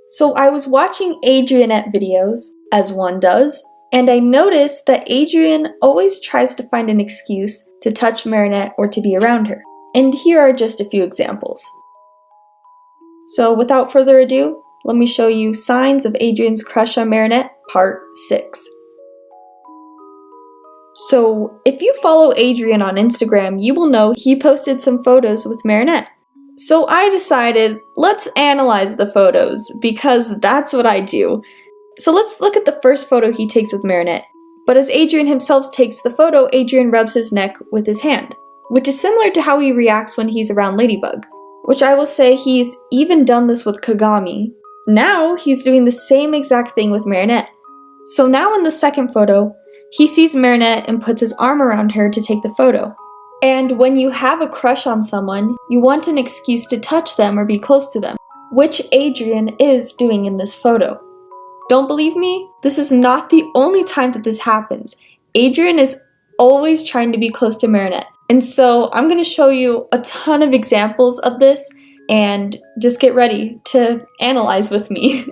So I was watching Adrienette videos, as one does, and I noticed that Adrien always tries to find an excuse to touch Marinette or to be around her. And here are just a few examples. So without further ado, let me show you Signs of Adrien's Crush on Marinette, Part 6. So if you follow Adrien on Instagram, you will know he posted some photos with Marinette. So I decided, let's analyze the photos, because that's what I do. So let's look at the first photo he takes with Marinette. But as Adrien himself takes the photo, Adrien rubs his neck with his hand, which is similar to how he reacts when he's around Ladybug, which I will say he's even done this with Kagami. Now he's doing the same exact thing with Marinette. So now in the second photo, he sees Marinette and puts his arm around her to take the photo. And when you have a crush on someone, you want an excuse to touch them or be close to them, which Adrien is doing in this photo. Don't believe me? This is not the only time that this happens. Adrien is always trying to be close to Marinette. And so I'm going to show you a ton of examples of this, and just get ready to analyze with me.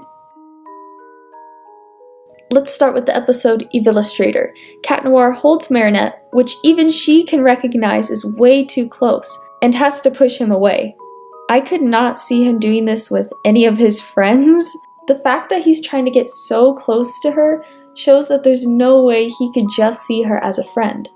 Let's start with the episode Illustrator. Chat Noir holds Marinette, which even she can recognize is way too close, and has to push him away. I could not see him doing this with any of his friends. The fact that he's trying to get so close to her shows that there's no way he could just see her as a friend.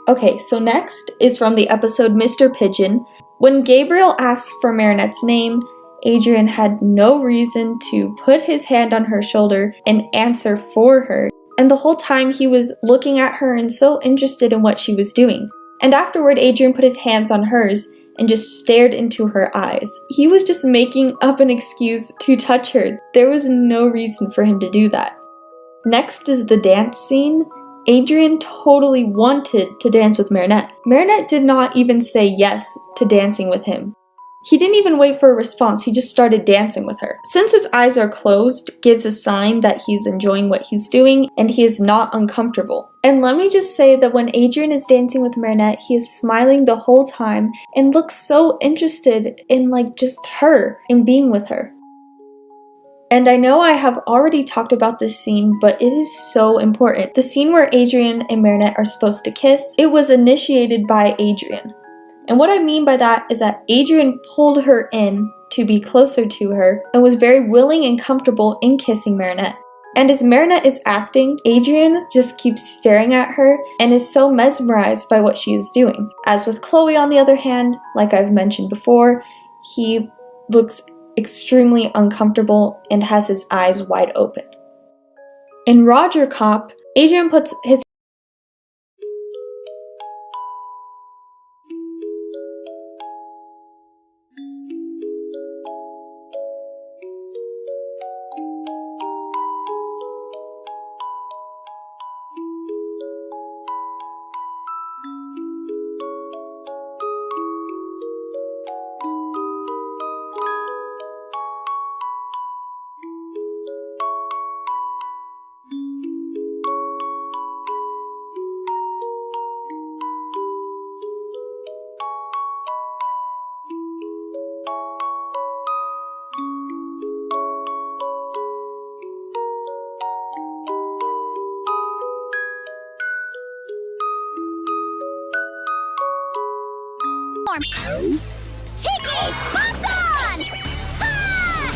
Okay, so next is from the episode Mr. Pigeon. When Gabriel asks for Marinette's name, Adrien had no reason to put his hand on her shoulder and answer for her, and the whole time he was looking at her and so interested in what she was doing. And afterward, Adrien put his hands on hers and just stared into her eyes. He was just making up an excuse to touch her. There was no reason for him to do that. Next is the dance scene. Adrien totally wanted to dance with Marinette. Marinette did not even say yes to dancing with him. He didn't even wait for a response, he just started dancing with her. Since his eyes are closed, gives a sign that he's enjoying what he's doing and he is not uncomfortable. And let me just say that when Adrien is dancing with Marinette, he is smiling the whole time and looks so interested in just her, in being with her. And I know I have already talked about this scene, but it is so important. The scene where Adrien and Marinette are supposed to kiss, it was initiated by Adrien. And what I mean by that is that Adrien pulled her in to be closer to her and was very willing and comfortable in kissing Marinette. And as Marinette is acting, Adrien just keeps staring at her and is so mesmerized by what she is doing. As with Chloe, on the other hand, like I've mentioned before, he looks extremely uncomfortable and has his eyes wide open. In Roger Cop, Adrien puts his Cheeky Boston! Ha!